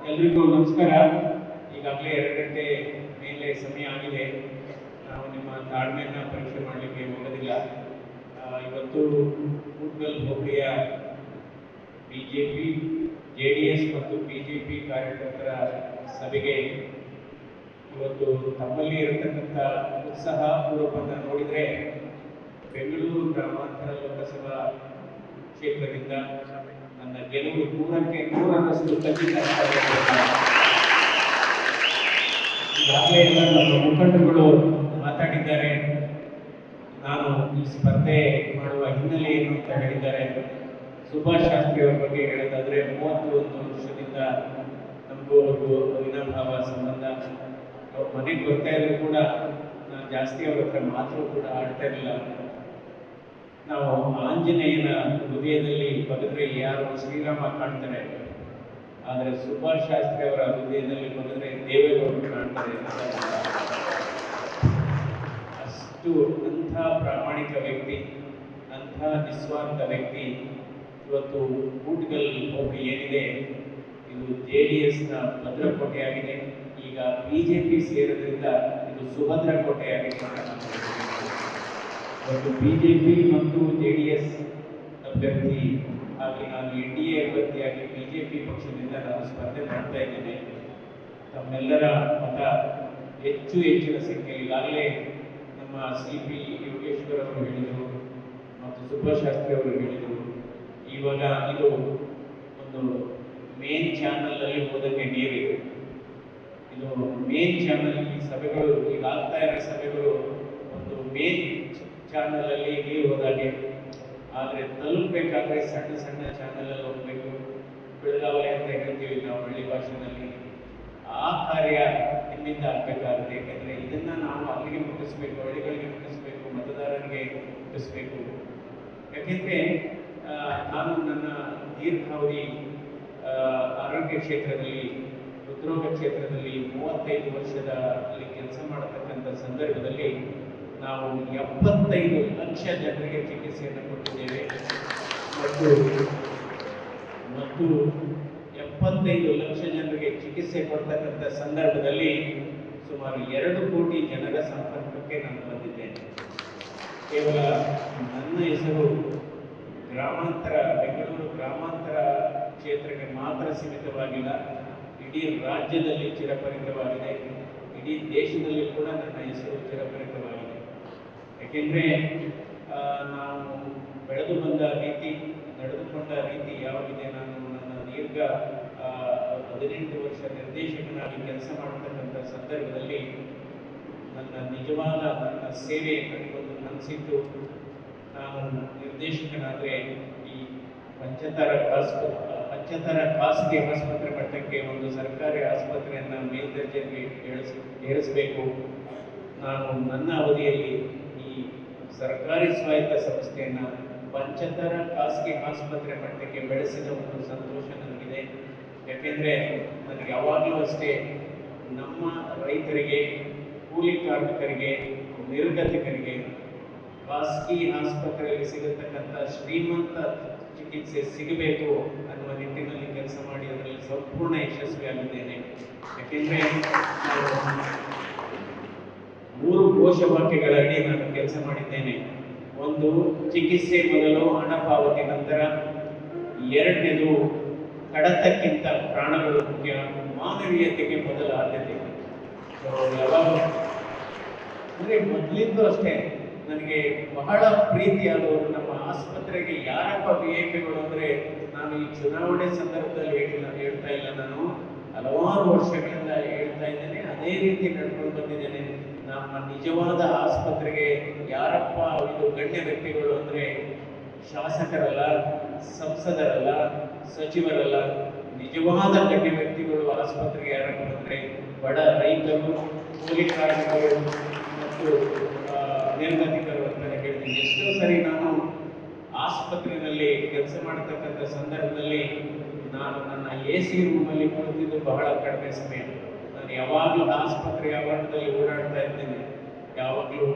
ಎಲ್ರಿಗೂ ನಮಸ್ಕಾರ. ಈಗಾಗಲೇ 2 ಗಂಟೆ ಮೇಲೆ ಸಮಯ ಆಗಿದೆ. ನಾವು ನಿಮ್ಮ ತಾಳ್ಮೆಯನ್ನು ಪರೀಕ್ಷೆ ಮಾಡಲಿಕ್ಕೆ ಹೋಗೋದಿಲ್ಲ. ಇವತ್ತು ಕೂಟ್ಕಲ್ ಹೋಬಳಿಯ ಬಿಜೆಪಿ, JDS ಮತ್ತು ಬಿಜೆಪಿ ಕಾರ್ಯಕರ್ತರ ಸಭೆಗೆ ಇವತ್ತು ತಮ್ಮಲ್ಲಿ ಇರತಕ್ಕಂಥ ಉತ್ಸಾಹ ರೂಪವನ್ನು ನೋಡಿದರೆ ಬೆಂಗಳೂರು ಗ್ರಾಮಾಂತರ ಲೋಕಸಭಾ ಕ್ಷೇತ್ರದಿಂದ ನನ್ನ ಗೆಲುವು 100ಕ್ಕೆ 100ರಷ್ಟು ಖಚಿತ. ಈಗಾಗಲೇ ಎಲ್ಲ ನಮ್ಮ ಮುಖಂಡರುಗಳು ಮಾತಾಡಿದ್ದಾರೆ. ನಾನು ಈ ಸ್ಪರ್ಧೆ ಮಾಡುವ ಹಿನ್ನೆಲೆ ಏನು ಅಂತ ಹೇಳಿದ್ದಾರೆ. ಸುಭಾಷ್ ಶಾಸ್ತ್ರಿ ಅವರ ಬಗ್ಗೆ ಹೇಳೋದಾದ್ರೆ 31 ವರ್ಷದಿಂದ ನಮಗೂ ಅವ್ರಿಗೂ ಅವಿನಾಭಾವ ಸಂಬಂಧ. ಅವ್ರ ಮನೆಗೆ ಬರ್ತಾ ಇದ್ರು ಕೂಡ ನಾನು ಜಾಸ್ತಿ ಅವ್ರ ಹತ್ರ ಮಾತು ಕೂಡ ಆಡ್ತಾ ಇರಲಿಲ್ಲ. ನಾವು ಆಂಜನೇಯನ ಹೃದಯದಲ್ಲಿ ಬಗೆದ್ರೆ ಯಾರು ಶ್ರೀರಾಮ ಕಾಣ್ತಾರೆ, ಆದರೆ ಸುಭಾಷ್ ಶಾಸ್ತ್ರಿ ಅವರ ಹೃದಯದಲ್ಲಿ ಬಗೆದ್ರೆ ದೇವೇಗೌಡರು ಕಾಣ್ತಾರೆ. ಅಷ್ಟು ಅಂಥ ಪ್ರಾಮಾಣಿಕ ವ್ಯಕ್ತಿ, ಅಂಥ ನಿಸ್ವಾರ್ಥ ವ್ಯಕ್ತಿ. ಇವತ್ತು ಕೂಟ್ಕಲ್ ಹೋಬಳಿ ಏನಿದೆ ಇದು JDSನ ಭದ್ರಕೋಟೆಯಾಗಿದೆ. ಈಗ BJP ಸೇರೋದ್ರಿಂದ ಇದು ಸುಭದ್ರಕೋಟೆಯಾಗಿದೆ. ಇವತ್ತು BJP ಮತ್ತು JDS ಅಭ್ಯರ್ಥಿ ಆಗಿ ನಾನು NDA ಅಭ್ಯರ್ಥಿಯಾಗಿ BJP ಪಕ್ಷದಿಂದ ನಾನು ಸ್ಪರ್ಧೆ ಮಾಡ್ತಾ ಇದ್ದೇನೆ. ತಮ್ಮೆಲ್ಲರ ಮತ ಹೆಚ್ಚಿನ ಸಂಖ್ಯೆಯಲ್ಲಿ ಈಗಾಗಲೇ ನಮ್ಮ CP ಯೋಗೇಶ್ವರ್ ಅವರು ಹೇಳಿದರು ಮತ್ತು ಸುಭಾಷ್ ಶಾಸ್ತ್ರಿ ಅವರು ಹೇಳಿದರು. ಇವಾಗ ಇದು ಒಂದು ಮೇನ್ ಚಾನಲಲ್ಲಿ ಹೋದಂಗೆ ನೀರಿದೆ. ಇದು ಮೇನ್ ಚಾನಲ್. ಈ ಸಭೆಗಳು ಈಗ ಆಗ್ತಾ ಇರೋ ಸಭೆಗಳು ಒಂದು ಮೇನ್ ಚಾನಲಲ್ಲಿ ನೀರು ಹೋದಾಗೆ. ಆದರೆ ತಲುಪಬೇಕಾದ್ರೆ ಸಣ್ಣ ಸಣ್ಣ ಚಾನಲಲ್ಲಿ ಹೋಗಬೇಕು. ಬೆಳಗಾವಲೆ ಅಂತ ಹೇಳ್ತೀವಿ ನಾವು ಹಳ್ಳಿ ಭಾಷೆಯಲ್ಲಿ. ಆ ಕಾರ್ಯ ನಿಮ್ಮಿಂದ ಆಗಬೇಕಾಗುತ್ತೆ. ಯಾಕೆಂದರೆ ಇದನ್ನು ನಾವು ಅಲ್ಲಿಗೆ ಮುಟ್ಟಿಸ್ಬೇಕು, ಹಳ್ಳಿಗಳಿಗೆ ಮುಟ್ಟಿಸ್ಬೇಕು, ಮತದಾರರಿಗೆ ಮುಟ್ಟಿಸ್ಬೇಕು. ಯಾಕೆಂದರೆ ನಾನು ನನ್ನ ದೀರ್ಘಾವಧಿ ಆರೋಗ್ಯ ಕ್ಷೇತ್ರದಲ್ಲಿ, ಹೃದ್ರೋಗ ಕ್ಷೇತ್ರದಲ್ಲಿ 35 ವರ್ಷದ ಅಲ್ಲಿ ಕೆಲಸ ಮಾಡತಕ್ಕಂಥ ಸಂದರ್ಭದಲ್ಲಿ ನಾವು 75 ಲಕ್ಷ ಜನರಿಗೆ ಚಿಕಿತ್ಸೆಯನ್ನು ಕೊಟ್ಟಿದ್ದೇವೆ. ಮತ್ತು 75 ಲಕ್ಷ ಜನರಿಗೆ ಚಿಕಿತ್ಸೆ ಕೊಡ್ತಕ್ಕಂಥ ಸಂದರ್ಭದಲ್ಲಿ ಸುಮಾರು 2 ಕೋಟಿ ಜನರ ಸಂಪರ್ಕಕ್ಕೆ ನಾನು ಬಂದಿದ್ದೇನೆ. ಕೇವಲ ನನ್ನ ಹೆಸರು ಬೆಂಗಳೂರು ಗ್ರಾಮಾಂತರ ಕ್ಷೇತ್ರಕ್ಕೆ ಮಾತ್ರ ಸೀಮಿತವಾಗಿಲ್ಲ, ಇಡೀ ರಾಜ್ಯದಲ್ಲಿ ಚಿರಪರಿಚಿತವಾಗಿದೆ. ಇಡೀ ದೇಶದಲ್ಲಿ ಕೂಡ ನನ್ನ ಹೆಸರು ಚಿರಪರಿಚಿತವಾಗಿದೆ. ಯಾಕೆಂದರೆ ನಾವು ಬೆಳೆದು ಬಂದ ರೀತಿ, ನಡೆದುಕೊಂಡ ರೀತಿ ಯಾವಾಗಿದೆ. ನಾನು ನನ್ನ ದೀರ್ಘ 18 ವರ್ಷ ನಿರ್ದೇಶಕನಾಗಿ ಕೆಲಸ ಮಾಡತಕ್ಕಂಥ ಸಂದರ್ಭದಲ್ಲಿ ನನ್ನ ನಿಜವಾದ ನನ್ನ ಸೇವೆ ನನಗೊಂದು ಅನಿಸಿತ್ತು. ನಾನು ನಿರ್ದೇಶಕನಾದರೆ ಈ ಪಂಚತಾರ ಖಾಸಗಿ ಆಸ್ಪತ್ರೆ ಮಟ್ಟಕ್ಕೆ ಒಂದು ಸರ್ಕಾರಿ ಆಸ್ಪತ್ರೆಯನ್ನು ಮೇಲ್ದರ್ಜೆಗೆ ಏರಿಸಬೇಕು. ನಾನು ನನ್ನ ಅವಧಿಯಲ್ಲಿ ಈ ಸರ್ಕಾರಿ ಸ್ವಾಯತ್ತ ಸಂಸ್ಥೆಯನ್ನು ಪಂಚತಾರ ಖಾಸಗಿ ಆಸ್ಪತ್ರೆ ಮಟ್ಟಕ್ಕೆ ಬೆಳೆಸಿದ ಒಂದು ಸಂತೋಷ ನನಗಿದೆ. ಯಾಕೆಂದರೆ ನನಗೆ ಯಾವಾಗಲೂ ಅಷ್ಟೇ ನಮ್ಮ ರೈತರಿಗೆ, ಕೂಲಿ ಕಾರ್ಮಿಕರಿಗೆ, ನಿರ್ಗತಿಕರಿಗೆ ಖಾಸಗಿ ಆಸ್ಪತ್ರೆಯಲ್ಲಿ ಸಿಗತಕ್ಕಂಥ ಶ್ರೀಮಂತ ಚಿಕಿತ್ಸೆ ಸಿಗಬೇಕು ಅನ್ನುವ ನಿಟ್ಟಿನಲ್ಲಿ ಕೆಲಸ ಮಾಡಿ ಅದರಲ್ಲಿ ಸಂಪೂರ್ಣ ಯಶಸ್ವಿಯಾಗಿದ್ದೇನೆ. ಯಾಕೆಂದರೆ ನಾವು 3 ಘೋಷವಾಕ್ಯಗಳಡಿ ನಾನು ಕೆಲಸ ಮಾಡಿದ್ದೇನೆ. ಒಂದು, ಚಿಕಿತ್ಸೆ ಮೊದಲು, ಹಣ ಪಾವತಿ ನಂತರ. 2ನೇದು, ಕಡತಕ್ಕಿಂತ ಪ್ರಾಣಗಳು ಮುಖ್ಯ, ಮಾನವೀಯತೆಗೆ ಮೊದಲ ಆದ್ಯತೆ. ಯಾವಾಗ ಅಂದರೆ ಮೊದಲಿಂದ ಅಷ್ಟೇ ನನಗೆ ಬಹಳ ಪ್ರೀತಿಯಾದವರು ನಮ್ಮ ಆಸ್ಪತ್ರೆಗೆ ಯಾರಪ್ಪ VIPಗಳು ಅಂದರೆ, ನಾನು ಈ ಚುನಾವಣೆ ಸಂದರ್ಭದಲ್ಲಿ ಹೇಳ್ತಾ ಇಲ್ಲ, ನಾನು ಹಲವಾರು ವರ್ಷಗಳಿಂದ ಹೇಳ್ತಾ ಇದ್ದೇನೆ. ಅದೇ ರೀತಿ ನಡ್ಕೊಂಡು ಬಂದಿದ್ದೇನೆ. ನಮ್ಮ ನಿಜವಾದ ಆಸ್ಪತ್ರೆಗೆ ಯಾರಪ್ಪ ಇದು ಗಣ್ಯ ವ್ಯಕ್ತಿಗಳು ಅಂದರೆ ಶಾಸಕರಲ್ಲ, ಸಂಸದರಲ್ಲ, ಸಚಿವರಲ್ಲ. ನಿಜವಾದ ಗಣ್ಯ ವ್ಯಕ್ತಿಗಳು ಆಸ್ಪತ್ರೆಗೆ ಯಾರಪ್ಪ ಅಂದರೆ ಬಡ ರೈತರು, ಕೂಲಿ ಕಾರ್ಮಿಕರು ಮತ್ತು ನಿರ್ಗತಿಕರು ಅಂತ ಹೇಳಿದ್ದೀನಿ. ಎಷ್ಟೋ ಸರಿ ನಾನು ಆಸ್ಪತ್ರೆಯಲ್ಲಿ ಕೆಲಸ ಮಾಡತಕ್ಕಂಥ ಸಂದರ್ಭದಲ್ಲಿ ನಾನು ನನ್ನ AC ರೂಮಲ್ಲಿ ಕುಳಿತಿದ್ದು ಬಹಳ ಕಡಿಮೆ ಸಮಯ. ನಾನು ಯಾವಾಗಲೂ ಆಸ್ಪತ್ರೆ ಆವರಣದಲ್ಲಿ ಓಡಾಡ್ತಾ ಇದ್ದೇನೆ. ಯಾವಾಗಲೂ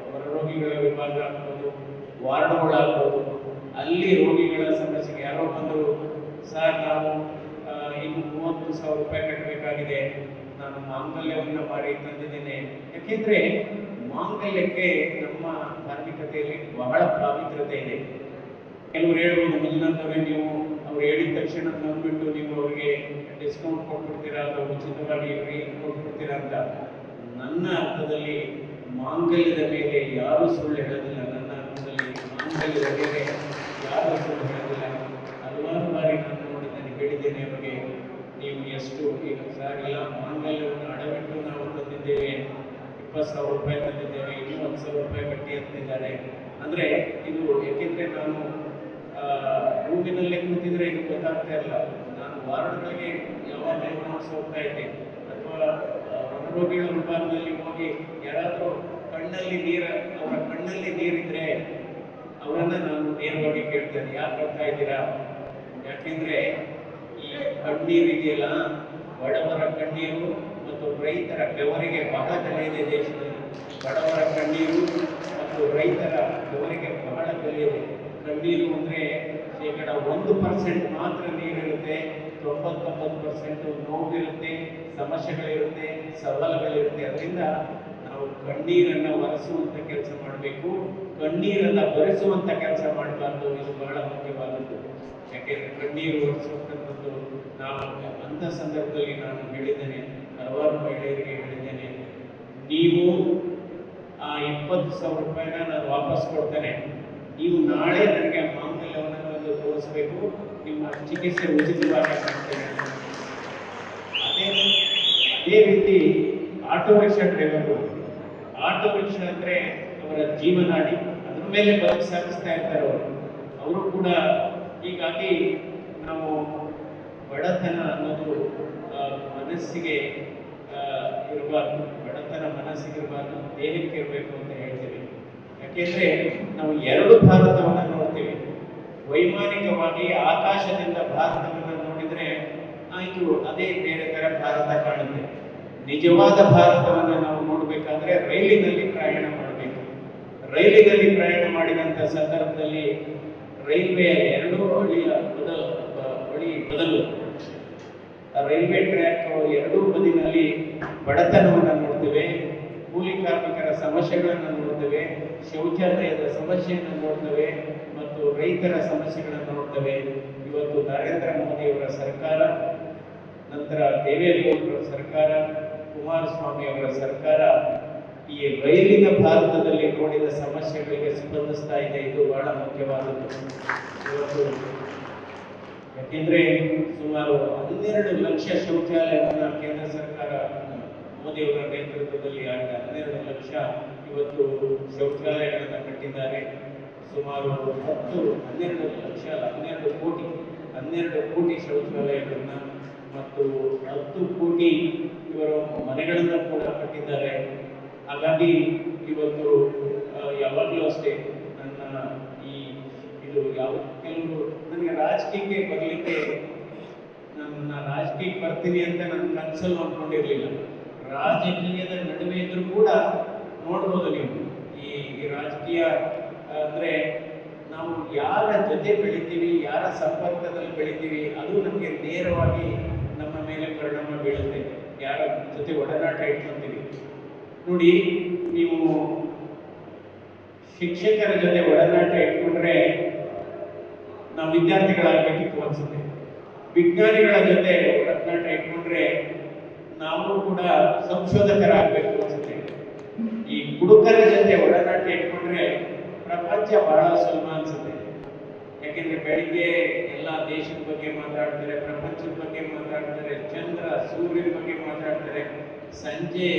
ಹೊರರೋಗಿಗಳ ವಿಭಾಗ ಆಗ್ಬೋದು, ವಾರ್ಡ್ಗಳಾಗ್ಬೋದು, ಅಲ್ಲಿ ರೋಗಿಗಳ ಸಮಸ್ಯೆಗೆ ಯಾರೋ ಬಂದರು, ಸರ್ ನಾವು ಇನ್ನು 30,000 ರೂಪಾಯಿ ಕಟ್ಟಬೇಕಾಗಿದೆ, ನಾನು ಮಾಂಗಲ್ಯವನ್ನು ಮಾಡಿ ತಂದಿದ್ದೇನೆ. ಯಾಕೆಂದ್ರೆ ಮಾಂಗಲ್ಯಕ್ಕೆ ನಮ್ಮ ಧಾರ್ಮಿಕತೆಯಲ್ಲಿ ಬಹಳ ಪ್ರಾಮುಖ್ಯತೆ ಇದೆ. ಕೆಲವರು ಹೇಳ್ಬೋದು, ಮಂಜುನಾಥವ್ರೆ ನೀವು ಅವ್ರು ಹೇಳಿದ ತಕ್ಷಣ ನಂಬಿಟ್ಟು ನೀವು ಅವರಿಗೆ ಡಿಸ್ಕೌಂಟ್ ಕೊಟ್ಬಿಡ್ತೀರಾ ಅಥವಾ ಉಚಿತವಾಗಿ ಫ್ರೀ ಕೊಟ್ಬಿಡ್ತೀರಾ ಅಂತ. ನನ್ನ ಅರ್ಥದಲ್ಲಿ ಮಾಂಗಲ್ಯದ ಮೇಲೆ ಯಾರೂ ಸುಳ್ಳು ಹೇಳೋದಿಲ್ಲ. ನನ್ನ ಅರ್ಥದಲ್ಲಿ ಮಾಂಗಲ್ಯದ ಮೇಲೆ ಯಾರೂ ಸುಳ್ಳು ಹೇಳೋದಿಲ್ಲ. ಹಲವಾರು ಬಾರಿ ನಾನು ನೋಡಿದ್ದೇನೆ, ಹೇಳಿದ್ದೇನೆ ಅವರಿಗೆ, ನೀವು ಎಷ್ಟು ಈಗ ಸಾರಿಲ್ಲ, ಮಾಂಗಲ್ಯವನ್ನು ಅಡವಿಟ್ಟು ನಾವು ತಂದಿದ್ದೇವೆ, 20,000 ರೂಪಾಯಿ ತಂದಿದ್ದೇವೆ, ಇನ್ನೂ 10,000 ರೂಪಾಯಿ ಕಟ್ಟಿ ಅಂತಿದ್ದಾರೆ. ಅಂದರೆ ಇದು ಏಕೆಂದರೆ ನಾನು ರೂಮಿನಲ್ಲೇ ಕೂತಿದ್ರೆ ಇದು ಗೊತ್ತಾಗ್ತಾ ಇಲ್ಲ. ನಾನು ವಾರ್ಡ್ಗಳಿಗೆ ಯಾವಾಗ ಹೋಗ್ತಾ ಇದ್ದೆ ಅಥವಾ ಹೊರರೋಗಿಗಳ ವಿಭಾಗದಲ್ಲಿ ಹೋಗಿ ಯಾರಾದರೂ ಅವರ ಕಣ್ಣಲ್ಲಿ ನೀರಿದ್ರೆ ಅವರನ್ನು ನಾನು ನೇರವಾಗಿ ಕೇಳ್ತೇನೆ, ಯಾಕೆ ಬರ್ತಾ ಇದ್ದೀರಾ? ಯಾಕೆಂದ್ರೆ ಈ ಕಣ್ಣೀರು ಇದೆಯಲ್ಲ, ಬಡವರ ಕಣ್ಣೀರು ಮತ್ತು ರೈತರ ಬೆವರಿಗೆ ಬಹಳ ಬೆಲೆ ಇದೆ ದೇಶದಲ್ಲಿ. ಬಡವರ ಕಣ್ಣೀರು ಮತ್ತು ರೈತರ ಬೆವರಿಗೆ ಬಹಳ ಬೆಲೆ ಇದೆ. ಕಣ್ಣೀರು ಅಂದರೆ 1% ಮಾತ್ರ ನೀರಿರುತ್ತೆ, 99% ನೋವಿರುತ್ತೆ, ಸಮಸ್ಯೆಗಳಿರುತ್ತೆ, ಸವಾಲುಗಳಿರುತ್ತೆ. ಅದರಿಂದ ನಾವು ಕಣ್ಣೀರನ್ನು ಒರೆಸುವಂಥ ಕೆಲಸ ಮಾಡಬೇಕು, ಕಣ್ಣೀರನ್ನು ಬರೆಸುವಂಥ ಕೆಲಸ ಮಾಡಬಾರ್ದು. ಇದು ಬಹಳ ಮುಖ್ಯವಾದದ್ದು. ಯಾಕೆಂದರೆ ಕಣ್ಣೀರು ಒರೆಸುವಂಥದ್ದು ನಾವು ಅಂಥ ಸಂದರ್ಭದಲ್ಲಿ ನಾನು ಹೇಳಿದ್ದೇನೆ, ಹಲವಾರು ಮಹಿಳೆಯರಿಗೆ ಹೇಳಿದ್ದೇನೆ, ನೀವು ಆ 20,000 ರೂಪಾಯಿನ ನಾನು ವಾಪಸ್ ಕೊಡ್ತೇನೆ, ನೀವು ನಾಳೆ ನನಗೆ ಮಾಂಗಲ್ಯವನ್ನು ತಂದು ತೋರಿಸಬೇಕು, ನಿಮ್ಮ ಚಿಕಿತ್ಸೆ ಉಚಿತವಾಗಿ ಮಾಡ್ತೇನೆ. ಅದೇ ರೀತಿ auto rickshaw driver, auto rickshaw ಅಂದರೆ ಅವರ ಜೀವನಾಡಿ, ಅದ್ರ ಮೇಲೆ ಬದುಕು ಸಾಗಿಸ್ತಾ ಇರ್ತಾರೆ ಅವರು ಕೂಡ. ಹೀಗಾಗಿ ನಾವು ಬಡತನ ಅನ್ನೋದು ಮನಸ್ಸಿಗೆ ಇರಬಾರ್ದು, ಬಡತನ ಮನಸ್ಸಿಗೆ ಇರಬಾರ್ದು, ದೇಹಕ್ಕೆ ಇರಬೇಕು ಅಂತ ಹೇಳ್ತೀವಿ. ಯಾಕೆಂದರೆ ನಾವು ಎರಡು ಭಾರತವನ್ನು ನೋಡ್ತೀವಿ. ವೈಮಾನಿಕವಾಗಿ ಆಕಾಶದಿಂದ ಭಾರತವನ್ನು ನೋಡಿದರೆ ಆಯಿತು, ಅದೇ ಬೇರೆ ಥರ ಭಾರತ ಕಾಣುತ್ತೆ. ನಿಜವಾದ ಭಾರತವನ್ನು ನಾವು ನೋಡಬೇಕಾದ್ರೆ ರೈಲಿನಲ್ಲಿ ಪ್ರಯಾಣ ಮಾಡಬೇಕು. ರೈಲಿನಲ್ಲಿ ಪ್ರಯಾಣ ಮಾಡಿದಂಥ ಸಂದರ್ಭದಲ್ಲಿ ರೈಲ್ವೆಯ ಎರಡೂ ಹಳಿಯ ಬದಲು ರೈಲ್ವೆ ಟ್ರ್ಯಾಕ್ ಎರಡೂ ಬದಿನಲ್ಲಿ ಬಡತನವನ್ನು ನೋಡ್ತೇವೆ, ಕೂಲಿ ಕಾರ್ಮಿಕರ ಸಮಸ್ಯೆಗಳನ್ನು ನೋಡ್ತೇವೆ, ಶೌಚಾಲಯದ ಸಮಸ್ಯೆಯನ್ನು ನೋಡ್ತೇವೆ ಮತ್ತು ರೈತರ ಸಮಸ್ಯೆಗಳನ್ನು ನೋಡ್ತೇವೆ. ಇವತ್ತು ನರೇಂದ್ರ ಮೋದಿಯವರ ಸರ್ಕಾರ, ನಂತರ ದೇವೇಗೌಡರ ಸರ್ಕಾರ, ಕುಮಾರಸ್ವಾಮಿ ಅವರ ಸರ್ಕಾರ ಈ ರೈಲಿನ ಭಾರತದಲ್ಲಿ ನೋಡಿದ ಸಮಸ್ಯೆಗಳಿಗೆ ಸ್ಪಂದಿಸ್ತಾ ಇದೆ. ಇದು ಬಹಳ ಮುಖ್ಯವಾದದ್ದು ಇವತ್ತು. ಯಾಕೆಂದ್ರೆ ಸುಮಾರು 12 ಲಕ್ಷ ಶೌಚಾಲಯವನ್ನು ಕೇಂದ್ರ ಸರ್ಕಾರ ಮೋದಿಯವರ ನೇತೃತ್ವದಲ್ಲಿ ಆಗ 12 ಲಕ್ಷ ಇವತ್ತು ಶೌಚಾಲಯಗಳನ್ನು ಕಟ್ಟಿದ್ದಾರೆ. ಸುಮಾರು 12 ಲಕ್ಷ 12 ಕೋಟಿ ಶೌಚಾಲಯಗಳನ್ನ ಮತ್ತು 10 ಕೋಟಿ ಇವರು ಮನೆಗಳನ್ನು ಕೂಡ ಕಟ್ಟಿದ್ದಾರೆ. ಹಾಗಾಗಿ ಇವತ್ತು ಯಾವಾಗಲೂ ಅಷ್ಟೇ ಕೆಲವರು ನನಗೆ ರಾಜಕೀಯಕ್ಕೆ ಬರಲಿಕ್ಕೆ, ನನ್ನ ರಾಜಕೀಯಕ್ಕೆ ಬರ್ತೀನಿ ಅಂತ ನನ್ನ ಕನಸಲ್ಲಿ ಅಂದ್ಕೊಂಡಿರಲಿಲ್ಲ. ರಾಜಕೀಯದ ನಡುವೆ ಇದ್ರೂ ಕೂಡ ನೋಡ್ಬೋದು ನೀವು, ಈ ರಾಜಕೀಯ ಅಂದರೆ ನಾವು ಯಾರ ಜೊತೆ ಬೆಳಿತೀವಿ, ಯಾರ ಸಂಪರ್ಕದಲ್ಲಿ ಬೆಳಿತೀವಿ, ಅದು ನಮಗೆ ನೇರವಾಗಿ ನಮ್ಮ ಮೇಲೆ ಪರಿಣಾಮ ಬೀಳುತ್ತೆ. ಯಾರ ಜೊತೆ ಒಡನಾಟ ಇಟ್ಕೊತೀವಿ ನೋಡಿ. ನೀವು ಶಿಕ್ಷಕರ ಜೊತೆ ಒಡನಾಟ ಇಟ್ಕೊಂಡ್ರೆ ನಾವು ವಿದ್ಯಾರ್ಥಿಗಳಾಗಬೇಕಿತ್ತು ಅನ್ಸುತ್ತೆ. ವಿಜ್ಞಾನಿಗಳ ಜೊತೆ ಒಡನಾಟ ಇಟ್ಕೊಂಡ್ರೆ ನಾವು ಕೂಡ ಸಂಶೋಧಕರಾಗಬೇಕು ಅನ್ಸುತ್ತೆ. ಈ ಕುಡುಕರ ಜೊತೆ ಒಡನಾಟ ಇಟ್ಕೊಂಡ್ರೆ ಪ್ರಪಂಚ ಬಹಳ ಸುಲಭ ಅನ್ಸುತ್ತೆ. ಯಾಕೆಂದ್ರೆ ಬೆಳಿಗ್ಗೆ ಎಲ್ಲ ದೇಶದ ಬಗ್ಗೆ ಮಾತಾಡ್ತಾರೆ, ಪ್ರಪಂಚದ ಬಗ್ಗೆ ಮಾತಾಡ್ತಾರೆ, ಚಂದ್ರ ಸೂರ್ಯನ ಬಗ್ಗೆ ಮಾತಾಡ್ತಾರೆ. ಸಂಜೆ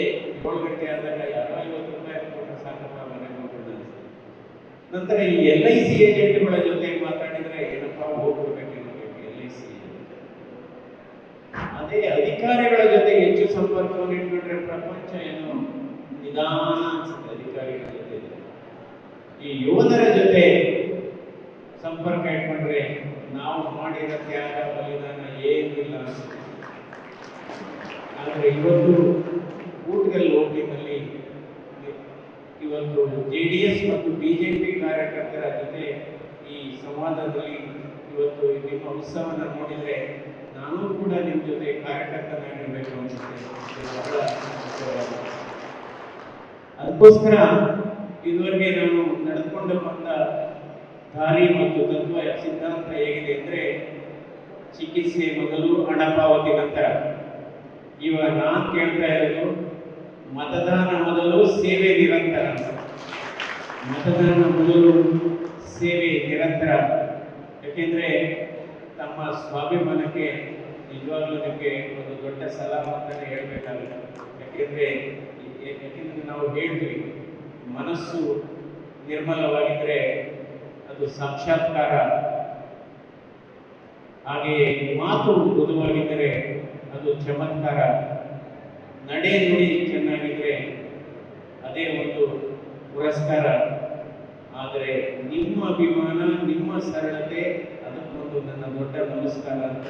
7 ಗಂಟೆ ಆದಾಗ ಯಾರೋ 50 ರೂಪಾಯಿ ಕೊಟ್ಟರೆ ಸಾಕಪ್ಪ ಮನೆಗೆ ಹೋಗ್ಬಿಟ್ಟು ಅನ್ಸುತ್ತೆ. ನಂತರ ಈ LIC ಏಜೆಂಟ್ಗಳ ಜೊತೆ ಮಾತಾಡಿದ್ರೆ ಏನಪ್ಪ ಹೋಗ್ಬಿಡ್ಬೇಕು LIC. ಅದೇ ಅಧಿಕಾರಿಗಳ ಜೊತೆ ಹೆಚ್ಚು ಸಂಪರ್ಕವನ್ನು ಇಟ್ಕೊಂಡ್ರೆ ಪ್ರಪಂಚ ಏನು ನಿಧಾನ ಅನ್ಸುತ್ತೆ. ಅಧಿಕಾರಿಗಳ ಜೊತೆ, ಈ ಯೋಧರ ಜೊತೆ ಸಂಪರ್ಕ ಇಟ್ಕೊಂಡ್ರೆ ನಾವು ಮಾಡಿರೋ ತ್ಯಾಗ ಬಲಿದಾನ ಏನೂ ಇಲ್ಲ ಅನ್ಸುತ್ತೆ. ಆದರೆ ಇವತ್ತು ಕೂಟಗಲ್ ಹೋಬಳಿನಲ್ಲಿ ಇವತ್ತು JDS ಮತ್ತು BJP ಕಾರ್ಯಕರ್ತರ ಜೊತೆ ಈ ಸಂವಾದದಲ್ಲಿ ಇವತ್ತು ನಿಮ್ಮ ಉತ್ಸವವನ್ನು ನೋಡಿದರೆ ನಾನು ಕೂಡ ನಿಮ್ಮ ಜೊತೆ ಕಾರ್ಯಕರ್ತನಾಗಿರಬೇಕು ಅನಿಸುತ್ತೆ. ಇದು ಬಹಳ ಮುಖ್ಯವಾಗಿದೆ. ಅದಕ್ಕೋಸ್ಕರ ಇದುವರೆಗೆ ನಾನು ನಡೆದುಕೊಂಡು ಬಂದ ದಾರಿ ಮತ್ತು ತತ್ವ ಸಿದ್ಧಾಂತ ಹೇಗಿದೆ ಅಂದರೆ, ಚಿಕಿತ್ಸೆ ಮೊದಲು, ಹಣ ಪಾವತಿ ನಂತರ. ಇವಾಗ ನಾನು ಕೇಳ್ತಾ ಇರೋದು ಮತದಾನ ಮೊದಲು, ಸೇವೆ ನಿರಂತರ. ಮತದಾನ ಮೊದಲು, ಸೇವೆ ನಿರಂತರ. ಯಾಕೆಂದ್ರೆ ತಮ್ಮ ಸ್ವಾಭಿಮಾನಕ್ಕೆ ನಿಜವಾಗ್ಲೂ ನಿಮಗೆ ಒಂದು ದೊಡ್ಡ ಸಲಾಮ್ ಅಂತಾನೆ ಹೇಳ್ಬೇಕಾಗುತ್ತೆ. ಯಾಕೆಂದ್ರೆ ನಾವು ಹೇಳ್ತೀವಿ, ಮನಸ್ಸು ನಿರ್ಮಲವಾಗಿದ್ರೆ ಅದು ಸಾಕ್ಷಾತ್ಕಾರ, ಹಾಗೆಯೇ ಮಾತು ಮೃದುವಾಗಿದ್ದರೆ ಅದು ಚಮತ್ಕಾರ, ನಡೆ ನುಡಿ ಚೆನ್ನಾಗಿದ್ರೆ ಅದೇ ಒಂದು ಪುರಸ್ಕಾರ. ಆದರೆ ನಿಮ್ಮ ಅಭಿಮಾನ, ನಿಮ್ಮ ಸರಳತೆ, ಅದಕ್ಕೊಂದು ನನ್ನ ದೊಡ್ಡ ನಮಸ್ಕಾರ ಅಂತ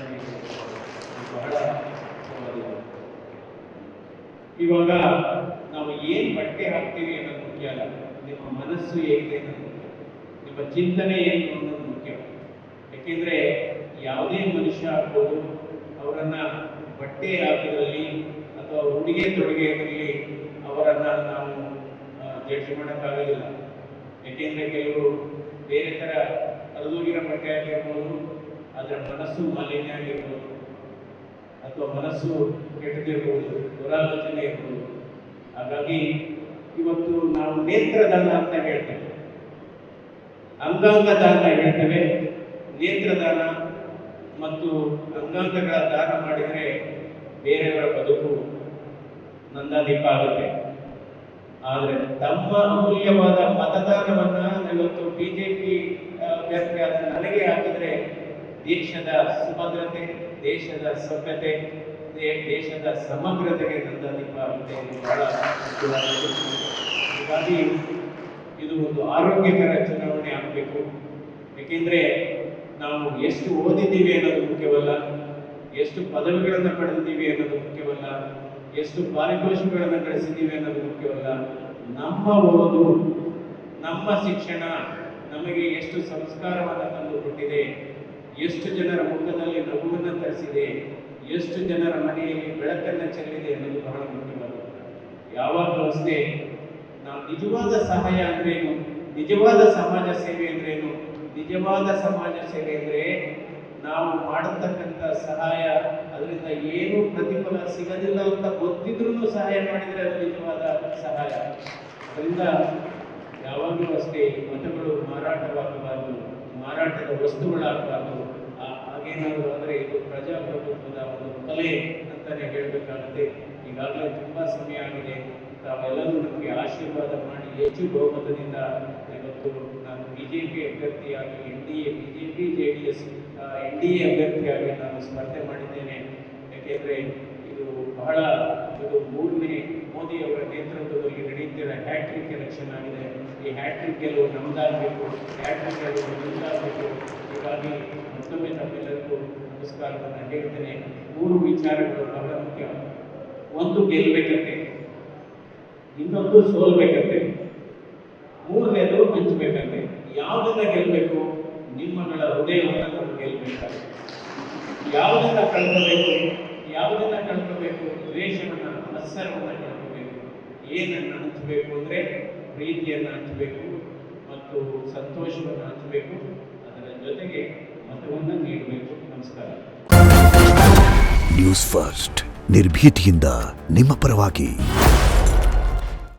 ಬಹಳ ಮುಖ್ಯವಾಗಿದೆ. ಇವಾಗ ನಾವು ಏನು ಬಟ್ಟೆ ಹಾಕ್ತೀವಿ ಅನ್ನೋದು ಮುಖ್ಯ ಅಲ್ಲ, ನಿಮ್ಮ ಮನಸ್ಸು ಹೇಗಿದೆ ಅನ್ನೋದು ಮುಖ್ಯ, ನಿಮ್ಮ ಚಿಂತನೆ ಏನು ಅನ್ನೋದು ಮುಖ್ಯ. ಯಾಕೆಂದ್ರೆ ಯಾವುದೇ ಮನುಷ್ಯ ಆಗ್ಬೋದು, ಅವರನ್ನ ಬಟ್ಟೆ ಹಾಕಿದ್ರಲ್ಲಿ ಅಥವಾ ಉಡುಗೆ ತೊಡುಗೆಯಲ್ಲಿ ಅವರನ್ನ ನಾವು ಜಡ್ಜ್ ಮಾಡೋಕ್ಕಾಗೋದಿಲ್ಲ. ಯಾಕೆಂದ್ರೆ ಕೆಲವರು ಬೇರೆ ಥರ ಹರಿದೋಗಿರೋ ಬಟ್ಟೆ ಆಗಿರ್ಬೋದು, ಅದರ ಮನಸ್ಸು ಮಾಲಿನ್ಯ ಆಗಿರ್ಬೋದು, ಅಥವಾ ಮನಸ್ಸು ಕೆಟ್ಟದಿರ್ಬೋದು, ದುರಾಲೋಚನೆ ಇರ್ಬೋದು. ಹಾಗಾಗಿ ಇವತ್ತು ನಾವು ನೇತ್ರದಾನ ಅಂತ ಹೇಳ್ತೇವೆ, ಅಂಗಾಂಗ ದಾನ ಹೇಳ್ತೇವೆ. ನೇತ್ರದಾನ ಮತ್ತು ಅಂಗಾಂಗಗಳ ದಾನ ಮಾಡಿದರೆ ಬೇರೆಯವರ ಬದುಕು ನಂದಾದೀಪ ಆಗುತ್ತೆ. ಆದರೆ ತಮ್ಮ ಅಮೂಲ್ಯವಾದ ಮತದಾನವನ್ನ ಇವತ್ತು ಬಿಜೆಪಿ ಅಭ್ಯರ್ಥಿಯಾದ ನನಗೆ ಹಾಕಿದ್ರೆ ದೇಶದ ಸುಭದ್ರತೆ, ದೇಶದ ಸಭ್ಯತೆ, ದೇಶದ ಸಮಗ್ರತೆಗೆ ನಂದಾದೀಪ ಆಗುತ್ತೆ. ಬಹಳ ಮುಖ್ಯವಾಗಿದೆ. ಹೀಗಾಗಿ ಇದು ಒಂದು ಆರೋಗ್ಯಕರ ಚುನಾವಣೆ ಆಗಬೇಕು. ಏಕೆಂದರೆ ನಾವು ಎಷ್ಟು ಓದಿದ್ದೀವಿ ಅನ್ನೋದು ಮುಖ್ಯವಲ್ಲ, ಎಷ್ಟು ಪದವಿಗಳನ್ನು ಪಡೆದಿದ್ದೀವಿ ಅನ್ನೋದು ಮುಖ್ಯವಲ್ಲ, ಎಷ್ಟು ಪಾರಿತೋಷಿಕಗಳನ್ನು ಗಳಿಸಿದ್ದೀವಿ ಅನ್ನೋದು ಮುಖ್ಯವಲ್ಲ. ನಮ್ಮ ಓದು, ನಮ್ಮ ಶಿಕ್ಷಣ ನಮಗೆ ಎಷ್ಟು ಸಂಸ್ಕಾರವನ್ನು ತಂದು ಕೊಟ್ಟಿದೆ, ಎಷ್ಟು ಜನರ ಮುಖದಲ್ಲಿ ನಗುವನ್ನು ತರಿಸಿದೆ, ಎಷ್ಟು ಜನರ ಮನೆಯಲ್ಲಿ ಬೆಳಕನ್ನು ಚೆಲ್ಲಿದೆ ಅನ್ನೋದು ಬಹಳ ಮುಖ್ಯವಾಗಿದೆ. ಯಾವಾಗಲೂ ಅಷ್ಟೇ ನಾವು ನಿಜವಾದ ಸಹಾಯ ಅಂದ್ರೇನು, ನಿಜವಾದ ಸಮಾಜ ಸೇವೆ ಅಂದ್ರೇನು, ನಿಜವಾದ ಸಮಾಜ ಸೇವೆ ಅಂದರೆ ನಾವು ಮಾಡತಕ್ಕಂಥ ಸಹಾಯ ಅದರಿಂದ ಏನೂ ಪ್ರತಿಫಲ ಸಿಗದಿಲ್ಲ ಅಂತ ಗೊತ್ತಿದ್ರೂ ಸಹಾಯ ಮಾಡಿದರೆ ಅದು ನಿಜವಾದ ಸಹಾಯ. ಅದರಿಂದ ಯಾವಾಗಲೂ ಅಷ್ಟೇ ಮತಗಳು ಮಾರಾಟವಾಗಬಾರದು, ಮಾರಾಟದ ವಸ್ತುಗಳಾಗಬಾರದು. ಹಾಗೇನಾದರೂ ಅಂದರೆ ಇದು ಪ್ರಜಾಪ್ರಭುತ್ವದ ಒಂದು ಕಲೆ ಅಂತಲೇ ಹೇಳಬೇಕಾಗುತ್ತೆ. ಈಗಾಗಲೇ ತುಂಬ ಸಮಯ ಆಗಿದೆ. ತಾವೆಲ್ಲರೂ ನಮಗೆ ಆಶೀರ್ವಾದ ಮಾಡಿ ಹೆಚ್ಚು ಬಹುಮತದಿಂದ ಇವತ್ತು ನಾನು ಬಿಜೆಪಿ ಅಭ್ಯರ್ಥಿಯಾಗಿ ಬಿಜೆಪಿ JDS NDA ಅಭ್ಯರ್ಥಿಯಾಗಿ ನಾನು ಸ್ಪರ್ಧೆ ಮಾಡಿದ್ದೇನೆ. ಯಾಕೆಂದರೆ ಇದು ಮೂರನೇ ಮೋದಿ ಅವರ ನೇತೃತ್ವದಲ್ಲಿ ನಡೆಯುತ್ತಿರುವ ಹ್ಯಾಟ್ರಿಕ್ ಎಲೆಕ್ಷನ್ ಆಗಿದೆ. ಈ ಹ್ಯಾಟ್ರಿಕ್ ಗೆಲುವು ನಮ್ಮದಾಗಬೇಕು, ಹ್ಯಾಟ್ರಿಕ್ ಗೆಲುವು ನಮ್ಮದಾಗಬೇಕು. ಹೀಗಾಗಿ ಮತ್ತೊಮ್ಮೆ ತಮ್ಮೆಲ್ಲರಿಗೂ ನಮಸ್ಕಾರವನ್ನು ಹೇಳ್ತೇನೆ. 3 ವಿಚಾರಗಳು ಬಹಳ ಮುಖ್ಯ. ಒಂದು, ಗೆಲ್ಲಬೇಕಂತೆ, ಇನ್ನೊಂದು ಸೋಲ್ಬೇಕಂತೆ, ಮೂರನೇದು ಹಂಚಬೇಕಂತೆ. ಯಾವುದನ್ನ ಗೆಲ್ಲಬೇಕು? ನಿಮ್ಮಗಳ ಹೃದಯವನ್ನು ನಾವು ಗೆಲ್ಲಬೇಕಾಗುತ್ತೆ. ಯಾವುದನ್ನ ಕಳ್ಕೋಬೇಕು? ದ್ವೇಷವನ್ನು, ಮತ್ಸರವನ್ನು ಕಳ್ಕೋಬೇಕು. ಏನನ್ನು ಹಂಚಬೇಕು ಅಂದರೆ ಪ್ರೀತಿಯನ್ನು ಹಂಚಬೇಕು ಮತ್ತು ಸಂತೋಷವನ್ನು ಹಂಚಬೇಕು. ಅದರ ಜೊತೆಗೆ ಮತವನ್ನು ನೀಡಬೇಕು. ನಮಸ್ಕಾರ. ನ್ಯೂಸ್ ಫಸ್ಟ್, ನಿರ್ಭೀತಿಯಿಂದ ನಿಮ್ಮ ಪರವಾಗಿ.